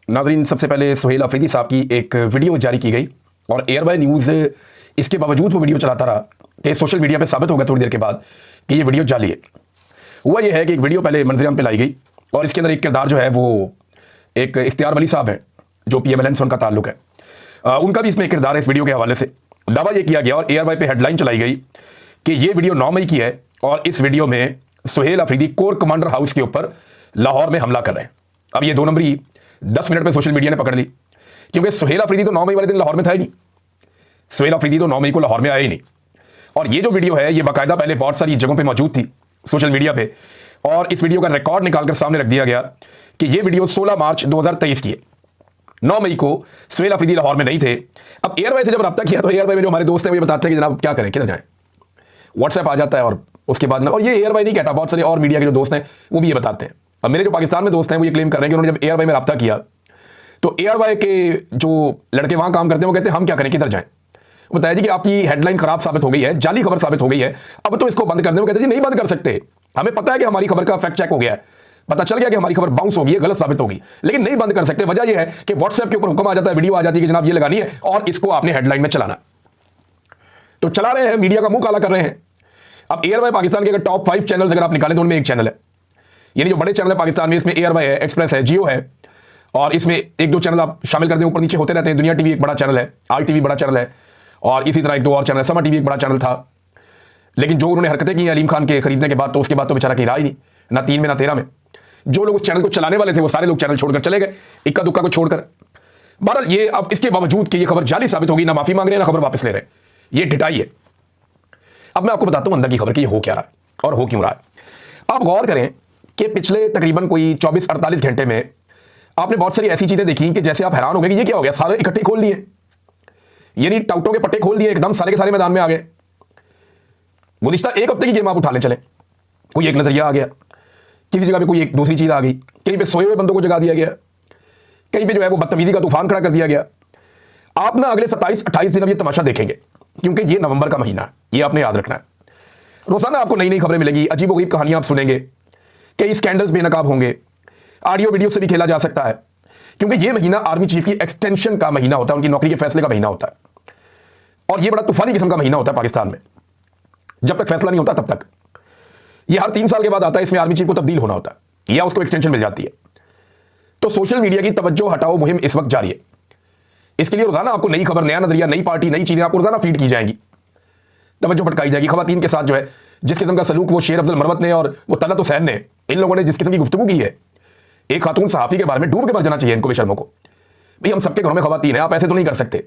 नाज़रीन, सबसे पहले सुहेल अफरीदी साहब की एक वीडियो जारी की गई और एयरवाई न्यूज़ इसके बावजूद वो वीडियो चलाता रहा कि सोशल मीडिया पे साबित हो गया थोड़ी देर के बाद कि ये वीडियो जाली है। हुआ ये है कि एक वीडियो पहले मंजरियाम पे लाई गई और इसके अंदर एक किरदार जो है वो एक इख्तियार वली साहब हैं जो PMLN से उनका ताल्लुक है। उनका भी इसमें एक किरदार है। इस वीडियो के हवाले से दावा ये किया गया और एयरवाई पे हेडलाइन चलाई गई कि ये वीडियो 9 मई की है और इस वीडियो में Suhail Afridi corps commander house के ऊपर लाहौर में हमला कर रहे हैं। अब ये 2 नंबरी 10 मिनट में सोशल मीडिया ने पकड़ ली, क्योंकि सुहेल अफरीदी तो 9 मई वाले दिन लाहौर में था ही नहीं। सुहेल अफरीदी तो 9 मई को लाहौर में आया ही नहीं। और ये जो वीडियो है ये बाकायदा पहले बहुत सारी जगहों पे मौजूद थी सोशल मीडिया पे, और इस वीडियो का रिकॉर्ड निकालकर सामने रख दिया गया कि ये वीडियो 16 मार्च 2023 की है। 9 मई को सुहेल अफरीदी लाहौर में नहीं थे। अब एयरवाई से जब रब्ता किया तो एयरवाई में जो हमारे दोस्त हैं वो ये बताते हैं कि जनाब क्या करें, किधर जाएं। व्हाट्सएप आ जाता है और उसके बाद में, और ये एयरवाई नहीं कहता, बहुत सारे और मीडिया के जो दोस्त हैं वो भी ये बताते हैं। अब मेरे जो पाकिस्तान में दोस्त हैं वो ये क्लेम कर रहे हैं कि उन्होंने जब एयरवाई में रब्ता किया तो एयरवाई के जो लड़के वहां काम करते हैं वो कहते हैं हम क्या करें, किधर जाएं। बताया जी कि आपकी हेडलाइन खराब साबित हो गई है, जाली खबर साबित हो गई है, अब तो इसको बंद कर दें। वो कहते हैं जी नहीं बंद कर सकते, हमें पता है कि हमारी खबर का फैक्ट चेक हो गया है, पता चल गया कि हमारी खबर बाउंस होगी, गलत साबित होगी, लेकिन नहीं बंद कर सकते। वजह यह है कि व्हाट्सएप के ऊपर हुक्म आ जाता है, वीडियो आ जाती है कि जनाब ये लगानी है और इसको आपने हेडलाइन में चलाना। तो चला रहे हैं, मीडिया का मुंह काला कर रहे हैं। अब एयरवाई पाकिस्तान के अगर टॉप 5 चैनल अगर आप निकालें तो उनमें एक चैनल है, यानी जो बड़े चैनल है पाकिस्तान में, इसमें एयरवाई है, एक्सप्रेस है, जियो है, और इसमें 1-2 चैनल आप शामिल कर दें, ऊपर नीचे होते रहते हैं। दुनिया टीवी एक बड़ा चैनल है, RTV बड़ा चैनल है, और इसी तरह 1-2 और चैनल, समा TV एक बड़ा चैनल था। लेकिन जो उन्होंने हरकतें की अलीम खान के खरीदने के बाद, तो उसके बाद तो बेचारा कहीं रहा ही नहीं, ना 3 में ना 13 में। जो लोग उस चैनल को चलाने वाले थे वो सारे लोग चैनल छोड़कर चले गए, इक्का दुक्का को छोड़कर। बहरहाल ये अब इसके बावजूद कि ये खबर जाली साबित होगी, ना माफी मांग रहे हैं ना खबर वापस ले रहे हैं, ये ढिटाई है। अब मैं आपको बताता हूं अंदर की खबर कि ये हो क्या रहा है और हो क्यों रहा है। आप गौर करें कि पिछले तकरीबन कोई 24-48 घंटे में आपने बहुत सारी ऐसी चीजें देखी कि जैसे आप हैरान हो गए कि ये क्या हो गया, सारे इकट्ठे खोल दिए, यानी टाउटों के पट्टे खोल दिए, एकदम सारे के सारे मैदान में आ गए। गुज़िश्ता 1 हफ्ते की गेम आप उठा लें चले, कोई एक नजरिया आ गया, किसी जगह पे कोई एक दूसरी चीज आ गई, कहीं पे सोए हुए बंदों को जगा दिया गया, कहीं पे जो है वो बदतमीजी का तूफान खड़ा कर दिया गया। आप ना अगले 27-28 दिन अब ये तमाशा देखेंगे, क्योंकि ये नवंबर का महीना है, ये आपने याद रखना है। रोजाना आपको नई नई खबरें मिलेंगी, अजीबोगरीब कहानियां आप सुनेंगे, कई स्कैंडल्स बेनकाब होंगे, ऑडियो वीडियो से भी खेला जा सकता है, क्योंकि ये महीना आर्मी चीफ की एक्सटेंशन का महीना होता है, उनकी नौकरी के फैसले का महीना होता है, और ये बड़ा तूफानी किस्म का महीना होता है पाकिस्तान में। जब तक फैसला नहीं होता तब तक, ये हर 3 साल के बाद आता है, इसमें आर्मी चीफ को तब्दील होना होता है या उसको एक्सटेंशन मिल जाती है। तो सोशल मीडिया की तवज्जो हटाओ मुहिम इस वक्त जारी है। इसके लिए रोजाना आपको नई खबर, नया नजरिया, नई पार्टी, नई चीजें आपको रोजाना फीड की जाएंगी, तवज्जो भटकाई जाएगी। खवातीन के साथ जो है जिस किस्म का सलूक वो शेर अफजल मरवत ने और वो तलत हुसैन ने, इन लोगों ने जिस किस्म की गुफ्तगू की है, एक खातून सहाफी के बारे में डूब के मर जाना चाहिए इनको, बेशर्मों को। भाई हम सबके घरों में खवातीन है, आप ऐसे तो नहीं कर सकते।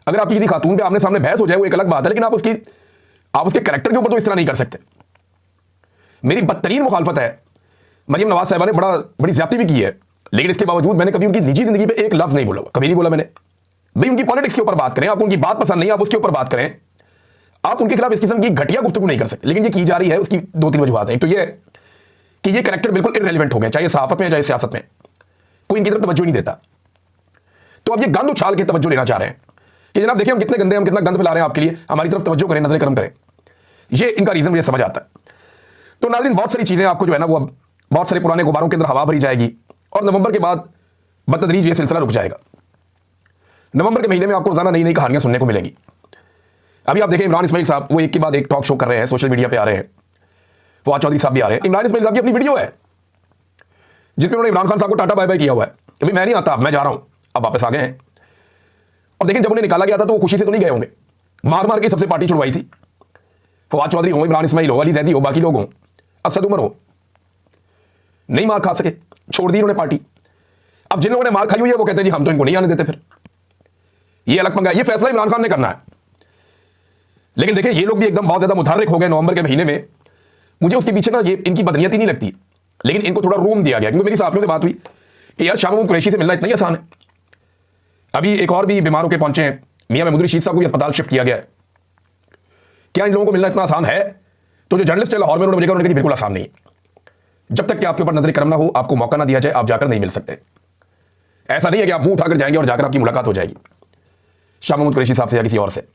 अगर आपकी किसी खातून पे आमने सामने बहस हो जाए वो एक अलग बात है, लेकिन आप उसके कैरेक्टर के ऊपर तो इस तरह नहीं कर सकते। मेरी बदतरीन मुखालफत है, मरियम नवाज साहिबा ने बड़ी ज्यादती भी की है, लेकिन इसके बावजूद मैंने कभी उनकी निजी जिंदगी पे एक लफ्ज नहीं बोला, कभी नहीं बोला मैंने। भाई उनकी पॉलिटिक्स के ऊपर बात करें, आपको उनकी बात पसंद नहीं, आप उसके ऊपर बात करें, आप उनके खिलाफ इस किस्म की घटिया गुफ्तगू नहीं कर सकते। लेकिन ये की जा रही है, उसकी 2-3 वजूहत हैं। एक तो ये कि ये कैरेक्टर बिल्कुल इररेलेवेंट हो गए, चाहे सहाफत में चाहे सियासत में, कोई इनकी तरफ तवज्जो नहीं देता। तो अब ये गंद उछाल के तवज्जो लेना चाह रहे हैं कि जनाब देखिए हम कितने गंदे, हम कितना गंद फैला रहे हैं आपके लिए, हमारी तरफ तवज्जो करें, नजर करम करें। ये इनका रीजन मुझे समझ आता है। तो नाज़रीन बहुत सारी चीजें आपको जो है ना वो अब बहुत सारे पुराने गुब्बारों के अंदर हवा भरी जाएगी, और नवंबर के बाद बतदरीज ये सिलसिला रुक जाएगा। नवंबर के महीने में आपको रोजाना नई नई कहानियां सुनने को मिलेंगी। अभी आप देखें इमरान इस्माइल साहब वो एक के बाद एक टॉक शो कर रहे हैं, सोशल मीडिया पे आ रहे हैं, फवाद चौधरी साहब भी आ रहे हैं। इमरान इस्माइल साहब की अपनी वीडियो है जिसमें उन्होंने इमरान खान साहब को टाटा बाय बाय किया हुआ है, अभी मैं नहीं आता, मैं जा रहा हूं, अब वापस आ गए हैं। और देखिए जब उन्हें निकाला गया था तो वो खुशी से तो नहीं गए होंगे, मार मार के सबसे पार्टी छुड़वाई थी। फवाद चौधरी हो, इमरान इस्माइल हो, अली जैदी हो, बाकी लोग हों, असद उमर हो, नहीं मार खा सके, छोड़ दी उन्होंने पार्टी। अब जिन लोगों ने मार खाई हुई है वो कहते हैं जी हम तो इनको नहीं आने देते। फिर ये अलग पंगा, ये फैसला इमरान खान ने करना है। लेकिन देखिए ये लोग भी एकदम बहुत ज्यादा मुतहर्रिक हो गए नवंबर के महीने में। मुझे उसके पीछे ना ये इनकी बदनीयती नहीं लगती, लेकिन इनको थोड़ा रूम दिया गया, क्योंकि मेरी साथियों से बात हुई कि यार शाह महमूद कुरैशी से मिलना इतना ही आसान है। अभी एक और भी बीमार होकर पहुंचे हैं, मियां महमूद रशीद साहब को भी अस्पताल शिफ्ट किया गया है। क्या इन लोगों को मिलना इतना आसान है? तो जो जर्नलिस्ट है लाहौर में उन्होंने कहा बिल्कुल आसान नहीं है। जब तक कि आपके ऊपर नजर करम ना हो, आपको मौका ना दिया जाए, आप जाकर नहीं मिल सकते। ऐसा नहीं है कि आप मुंह उठाकर जाएंगे और जाकर आपकी मुलाकात हो जाएगी शाह महमूद कुरैशी साहब से या किसी और से।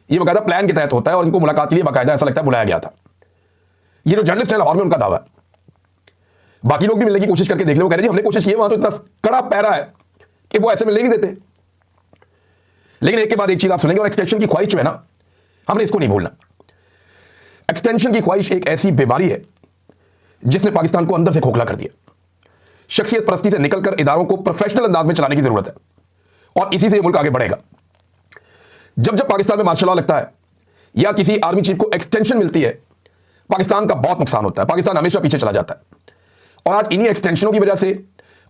ये बाकायदा प्लान के तहत होता है और इनको मुलाकात के लिए बाकायदा ऐसा लगता है बुलाया गया था। ये जो जर्नलिस्ट है लाहौर में उनका दावा है, बाकी लोग भी मिलने की कोशिश करके देख लो, कह रहे जी हमने कोशिश की है, वहां तो इतना कड़ा पैरा है कि वो ऐसे मिलने नहीं देते। लेकिन एक के बाद एक चीज आप सुनेंगे। और एक्सटेंशन की ख्वाहिश जो है ना, हमने इसको नहीं भूलना। एक्सटेंशन की ख्वाहिश एक ऐसी बीमारी है जिसने पाकिस्तान को अंदर से खोखला कर दिया। शख्सियत परस्ती से निकलकर इदारों को प्रोफेशनल अंदाज में चलाने की जरूरत है, और इसी से मुल्क आगे बढ़ेगा। जब जब पाकिस्तान में मार्शल लॉ लगता है या किसी आर्मी चीफ को एक्सटेंशन मिलती है, पाकिस्तान का बहुत नुकसान होता है, पाकिस्तान हमेशा पीछे चला जाता है। और आज इन्हीं एक्सटेंशनों की वजह से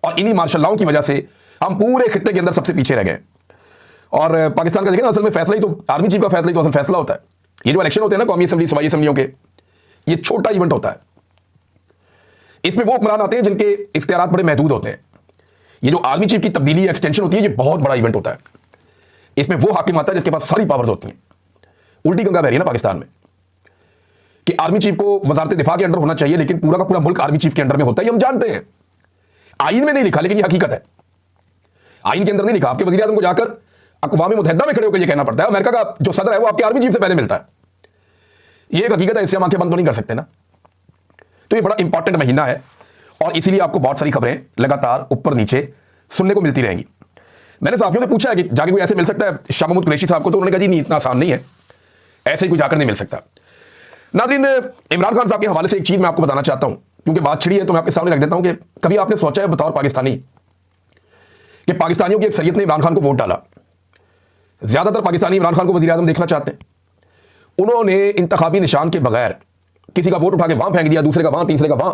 और इन्हीं मार्शल लॉ की वजह से हम पूरे खित्ते के अंदर सबसे पीछे रह गए। और पाकिस्तान का देखें ना, असल में फैसला ही तो आर्मी चीफ का फैसला ही तो असल फैसला होता है। ये जो इलेक्शन होते हैं ना कौमी असेंबली सूबाई असेंबलियों के, ये छोटा इवेंट होता है। इसमें वो हुक्मरान आते हैं जिनके इख्तियारात बड़े महदूद होते हैं। ये जो आर्मी चीफ की तब्दीली एक्सटेंशन होती है, ये बहुत बड़ा इवेंट होता है। इसमें वो हाकिम आता है जिसके पास सारी पावर्स होती हैं। उल्टी गंगा बह रही है ना पाकिस्तान में कि आर्मी चीफ को वजारत दिफा के अंडर होना चाहिए, लेकिन पूरा का पूरा मुल्क आर्मी चीफ के अंडर में होता है। ये हम जानते हैं, आइन में नहीं लिखा, लेकिन ये हकीकत है। आइन के अंदर नहीं लिखा। आपके वज़ीर आज़म को जाकर अक़वाम मुत्तहिदा में खड़े होकर ये कहना पड़ता है, अमेरिका का जो सदर है वो आपके आर्मी चीफ से पहले मिलता है। ये एक हकीकत है, इससे हम आंखें बंद तो नहीं कर सकते ना। तो ये बड़ा इंपॉर्टेंट महीना है और इसीलिए आपको बहुत सारी खबरें लगातार ऊपर नीचे सुनने को मिलती रहेंगी। मैंने साथियों से पूछा है कि जाके कोई ऐसे मिल सकता है शाह महमूद कुरैशी साहब को, तो उन्होंने कहा जी नहीं, इतना आसान नहीं है, ऐसे ही कोई जाकर नहीं मिल सकता। नाज़रीन, इमरान खान साहब के हवाले से एक चीज मैं आपको बताना चाहता हूं, क्योंकि बात छिड़ी है तो मैं आपके सामने रख देता हूं कि कभी आपने सोचा है बतौर पाकिस्तानी कि पाकिस्तानियों की एक शरीयत ने इमरान खान को वोट डाला। ज्यादातर पाकिस्तानी इमरान खान को वज़ीर आज़म देखना चाहते हैं। उन्होंने इंतखाबी निशान के बगैर किसी का वोट उठा के वहां फेंक दिया, दूसरे का वहां, तीसरे का वहां,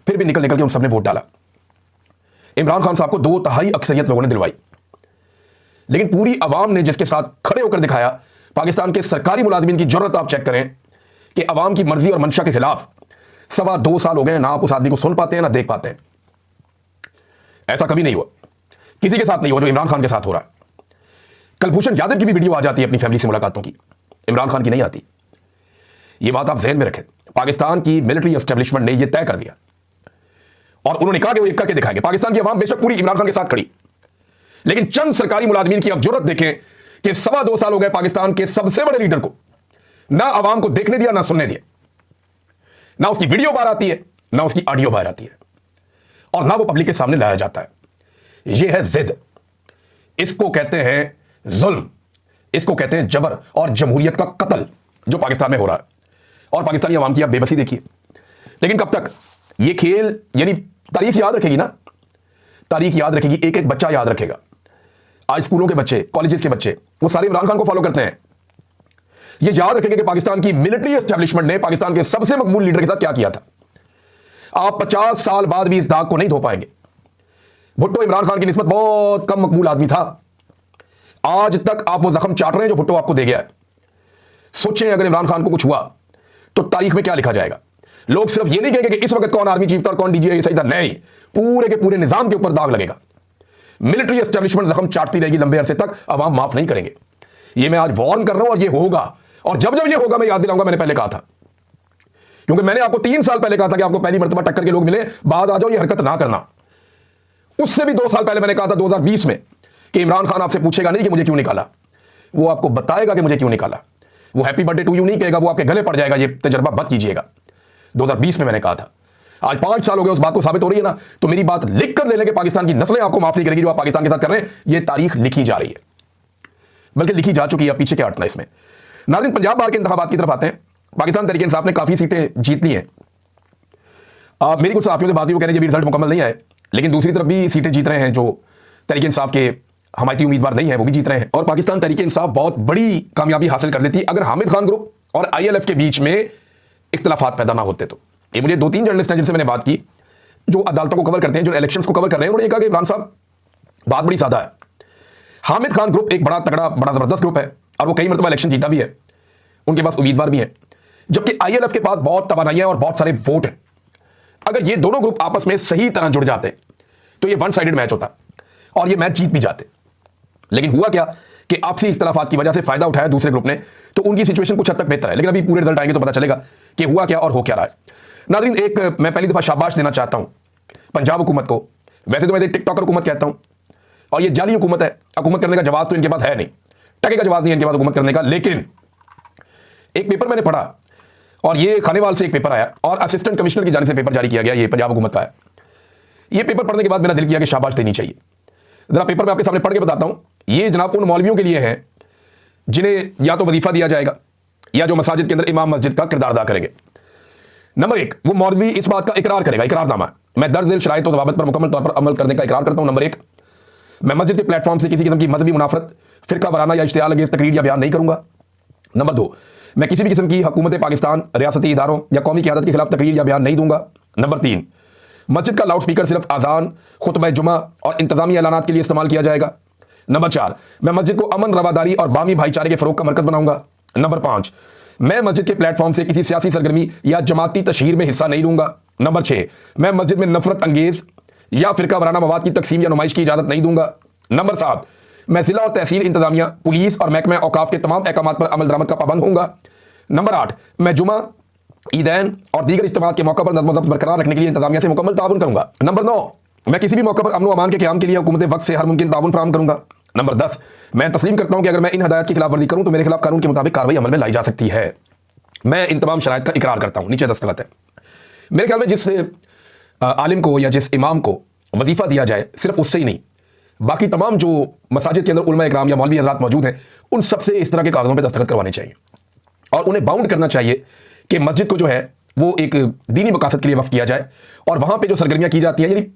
फिर भी निकल निकल के उन सबने वोट डाला। इमरान खान साहब को 2/3 अक्सरियत लोगों ने दिलवाई, लेकिन पूरी अवाम ने जिसके साथ खड़े होकर दिखाया, पाकिस्तान के सरकारी मुलाजिमीन की जरूरत आप चेक करें कि अवाम की मर्जी और मंशा के खिलाफ 2.25 साल हो गए, ना आप उस आदमी को सुन पाते हैं ना देख पाते हैं। ऐसा कभी नहीं हुआ, किसी के साथ नहीं हुआ जो इमरान खान के साथ हो रहा है। कलभूषण यादव की भी वीडियो आ जाती है अपनी फैमिली से मुलाकातों की, इमरान खान की नहीं आती। यह बात आप ज़हन में रखें। पाकिस्तान की मिलिट्री एस्टेब्लिशमेंट ने यह तय कर दिया और उन्होंने कहा कि वो एक करके दिखाएंगे। पाकिस्तान की अवाम बेशक पूरी इमरान खान के साथ खड़ी, लेकिन चंद सरकारी मुलाजमीन की अब जरूरत देखें कि 2.25 साल हो गए पाकिस्तान के सबसे बड़े लीडर को ना अवाम को देखने दिया, ना सुनने दिया, ना उसकी वीडियो बाहर आती है, ना उसकी ऑडियो बाहर आती है, और ना वो पब्लिक के सामने लाया जाता है। यह है जिद, इसको कहते हैं जुल्म, इसको कहते हैं जबर और जमहूरियत का कत्ल जो पाकिस्तान में हो रहा है। और पाकिस्तानी अवाम की आप बेबसी देखिए। लेकिन कब तक ये खेल, यानी तारीख याद रखेगी ना, तारीख याद रखेगी, एक एक बच्चा याद रखेगा। आज स्कूलों के बच्चे, कॉलेजेस के बच्चे, वो सारे इमरान खान को फॉलो करते हैं। ये याद रखेंगे कि पाकिस्तान की मिलिट्री एस्टेब्लिशमेंट ने पाकिस्तान के सबसे मकबूल लीडर के साथ क्या किया था। आप 50 साल बाद भी इस दाग को नहीं धो पाएंगे। भुट्टो इमरान खान की निस्बत बहुत कम मकबूल आदमी था। आज तक आप वो जख्म चाट रहे हैं जो भुट्टो आपको दे गया है। सोचें अगर इमरान खान को कुछ हुआ तो तारीख में क्या लिखा जाएगा। लोग सिर्फ ये नहीं कहेंगे कि इस वक्त कौन आर्मी चीफ था और कौन डीजीआई सही था, नहीं, पूरे के पूरे निजाम के ऊपर दाग लगेगा। मिलिट्री एस्टेब्लिशमेंट जख्म चाटती रहेगी लंबे अरसे तक, अवाम माफ नहीं करेंगे। ये मैं आज वार्न कर रहा हूं और ये होगा। और जब जब ये होगा मैं याद दिलाऊंगा, मैंने पहले कहा था, क्योंकि मैंने आपको 3 साल पहले कहा था कि आपको पहली मर्तबा टक्कर के लोग मिले, बाद आ जाओ, ये हरकत ना करना। उससे भी 2 साल पहले मैंने कहा था 2020 में कि इमरान खान आपसे पूछेगा नहीं कि मुझे क्यों निकाला, वो आपको बताएगा कि मुझे क्यों निकाला। वो हैप्पी बर्थडे टू यू नहीं कहेगा, वो आपके गले पड़ जाएगा। ये तजर्बा मत कीजिएगा। 2020 में मैंने कहा था। आज 5 साल हो गए, उस बात को साबित हो रही है ना। तो मेरी बात लिख कर ले लेंगे, पाकिस्तान की नस्लें आपको माफ नहीं करेगी जो आप पाकिस्तान के साथ कर रहे हैं। ये तारीख लिखी जा रही है, बल्कि लिखी जा चुकी है, पीछे क्या हटना इसमें। नाज़रीन, पंजाब बार के इंतखाबात की तरफ आते हैं। पाकिस्तान तहरीक इंसाफ ने काफी सीटें जीत ली हैं। मेरी कुछ साथियों से बात हुई, वो कह रहे हैं रिजल्ट मुकम्मल नहीं आए, लेकिन दूसरी तरफ भी सीटें जीत रहे हैं जो तहरीक इंसाफ के हमायती उम्मीदवार नहीं है, वो भी जीत रहे हैं। और पाकिस्तान तहरीक इंसाफ बहुत बड़ी कामयाबी हासिल कर लेती अगर हामिद खान ग्रुप और ILF के बीच में इख्तिलाफात पैदा ना होते। तो ये मुझे 2-3 जर्नलिस्ट हैं जिनसे मैंने बात की, जो अदालतों को कवर करते हैं, जो इलेक्शंस को कवर कर रहे हैं, उन्होंने कहा कि इमरान साहब बात बड़ी सादा है। हामिद खान ग्रुप एक बड़ा तगड़ा, बड़ा जबरदस्त ग्रुप है और वो कई मरतबा इलेक्शन जीता भी है, उनके पास उम्मीदवार भी हैं, जबकि ILF के पास बहुत तवानाइयां और बहुत सारे वोट हैं। अगर ये दोनों ग्रुप आपस में सही तरह जुड़ जाते तो ये 1 साइडेड मैच होता और ये मैच जीत भी जाते। लेकिन हुआ क्या कि आपसी इख्तिलाफात की वजह से फायदा उठाया दूसरे ग्रुप ने, तो उनकी सिचुएशन कुछ हद तक बेहतर है। लेकिन अभी पूरे रिजल्ट आएंगे तो पता चलेगा कि हुआ क्या और हो क्या रहा है। नाज़रीन, एक मैं पहली दफा शाबाश देना चाहता हूं पंजाब हुकूमत को। वैसे तो मैं टिकटॉकर हुकूमत कहता हूं और ये जाली हुकूमत है। हुकूमत करने का जवाब तो इनके पास है नहीं, टके का जवाब नहीं है इनके पास हुकूमत करने का। लेकिन एक पेपर मैंने पढ़ा और ये खानेवाल से एक पेपर आया और असिस्टेंट कमिश्नर की जानिब से पेपर जारी किया गया, ये पंजाब हुकूमत का है। ये पेपर पढ़ने के बाद मेरा दिल किया कि शाबाश देनी चाहिए। जरा पेपर मैं आपके सामने पढ़ के बताता हूं। ये जनाब उन मौलवियों के लिए है जिन्हें या तो वजीफा दिया जाएगा या जो मसाजिद के अंदर इमाम मस्जिद का किरदार अदा करेंगे। नंबर 1, वो मौलवी इस बात का इकरार करेगा, इकरारनामा, मैं दर्ज शराइत और ज़वाबित पर मुकम्मल तौर पर अमल करने का इकरार करता हूं। नंबर 1, मैं मस्जिद के प्लेटफॉर्म से किसी किस्म की मजहबी मुनाफरत, फिरका वराना या इश्तियाल अंगेज़ तकरीर या बयान नहीं करूंगा। नंबर 2, मैं किसी भी किस्म की हुकूमत पाकिस्तान, रियासती इदारों या कौमी क़यादत के खिलाफ तकरीर या बयान नहीं दूंगा। नंबर 3, मस्जिद का लाउड स्पीकर सिर्फ आज़ान, खुतबा जुमा और इंतजामी ऐलानात के लिए इस्तेमाल किया जाएगा। नंबर 4, मैं मस्जिद को अमन, रवादारी और बामी भाईचारे के फ़रोग़ का मरकज़ बनाऊंगा। नंबर 5, मैं मस्जिद के प्लेटफॉर्म से किसी सियासी सरगर्मी या जमाती तशहीर में हिस्सा नहीं लूंगा। नंबर 6, मैं मस्जिद में नफरत अंगेज या फिरका वराना मवाद की तकसीम या नुमाइश की इजाज़त नहीं दूंगा। नंबर 7, मैं ज़िला और तहसील इंतजामिया, पुलिस और महकमा औकाफ के तमाम अहकामात पर अमल दरामद का पाबंद होऊंगा। नंबर 8, मैं जुमा, ईदैन और दीगर इज्तिमात के मौके पर नज़्म व ज़ब्त बरकरार रखने के लिए इंतजामिया से मुकम्मल ताउन करूंगा। नंबर 9, मैं किसी भी मौके पर अमन व अमान के क़याम के लिए हुकूमत वक्त से हर मुमकिन ताउन फराहम करूंगा। नंबर 10, मैं तस्लीम करता हूं कि अगर मैं इन हदायत की खिलाफ वर्जी करूं तो मेरे खिलाफ कानून के मुताबिक कार्रवाई अमल में लाई जा सकती है। मैं इन तमाम शराइत का इकरार करता हूं। नीचे दस्तखत है। मेरे ख्याल में जिस आलिम को या जिस इमाम को वजीफा दिया जाए, सिर्फ उससे ही नहीं, बाकी तमाम जो मसाजिद के अंदर उलमा इकराम या मौलवी हज़रात मौजूद हैं, उन सबसे इस तरह के कागज़ों पर दस्तखत करवाने चाहिए और उन्हें बाउंड करना चाहिए कि मस्जिद को जो है वो एक दीनी मकासद के लिए वक्फ किया जाए। और वहां पर जो सरगर्मियां की जाती हैं, यानी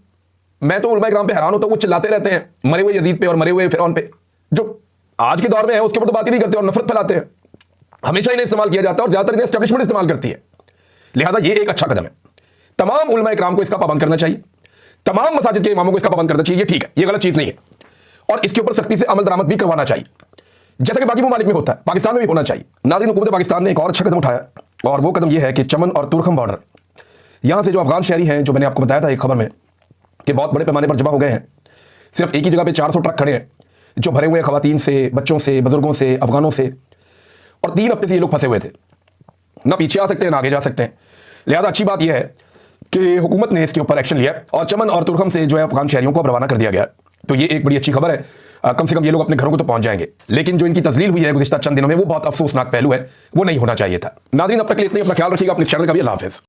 मैं तो उलमा इकराम पे हैरान होता हूं, वो चिल्लाते रहते हैं मरे हुए यजीद पे और मरे हुए फिरौन पे, जो आज के दौर में है उसके ऊपर तो बात ही नहीं करते और नफरत फैलाते हैं। हमेशा इन्हें इस्तेमाल किया जाता है और ज्यादातर इन्हें एस्टेब्लिशमेंट इस्तेमाल करती है। लिहाजा ये एक अच्छा कदम है। तमाम उलमा इकराम को इसका पाबंद करना चाहिए, तमाम मसाजिद के इमामों को इसका पाबंद करना चाहिए। ये ठीक है, ये गलत चीज नहीं है और इसके ऊपर सख्ती से अमल दरामद भी करवाना चाहिए, जैसा कि बाकी ममालिक में होता है, पाकिस्तान में भी होना चाहिए। नाज़रीन, हुकूमत पाकिस्तान ने एक और अच्छा कदम उठाया और वो कदम यह है कि चमन और तुरखम बॉर्डर, यहां से जो अफगान शहरी हैं, जो मैंने आपको बताया था एक खबर में कि बहुत बड़े पैमाने पर जमा हो गए हैं, सिर्फ एक ही जगह पे 400 ट्रक खड़े हैं जो भरे हुए खवातीन से, बच्चों से, बुजुर्गों से, अफगानों से, और 3 हफ्ते से ये लोग फंसे हुए थे, ना पीछे आ सकते हैं ना आगे जा सकते हैं। लिहाजा अच्छी बात यह है कि हुकूमत ने इसके ऊपर एक्शन लिया और चमन और तुरखम से जो है अफगान शहरियों को अब रवाना कर दिया गया। तो ये एक बड़ी अच्छी खबर है। कम से कम ये लोग अपने घरों को तो पहुंच जाएंगे। लेकिन जो इनकी तजलील हुई है गुज़िश्ता चंद दिनों में, वो बहुत अफसोसनाक पहलू है, वो नहीं होना चाहिए था। नाज़रीन, अब तक के लिए इतना ही। अपना ख्याल रखिएगा, अपने चैनल का भी। अल्लाह हाफ़िज़।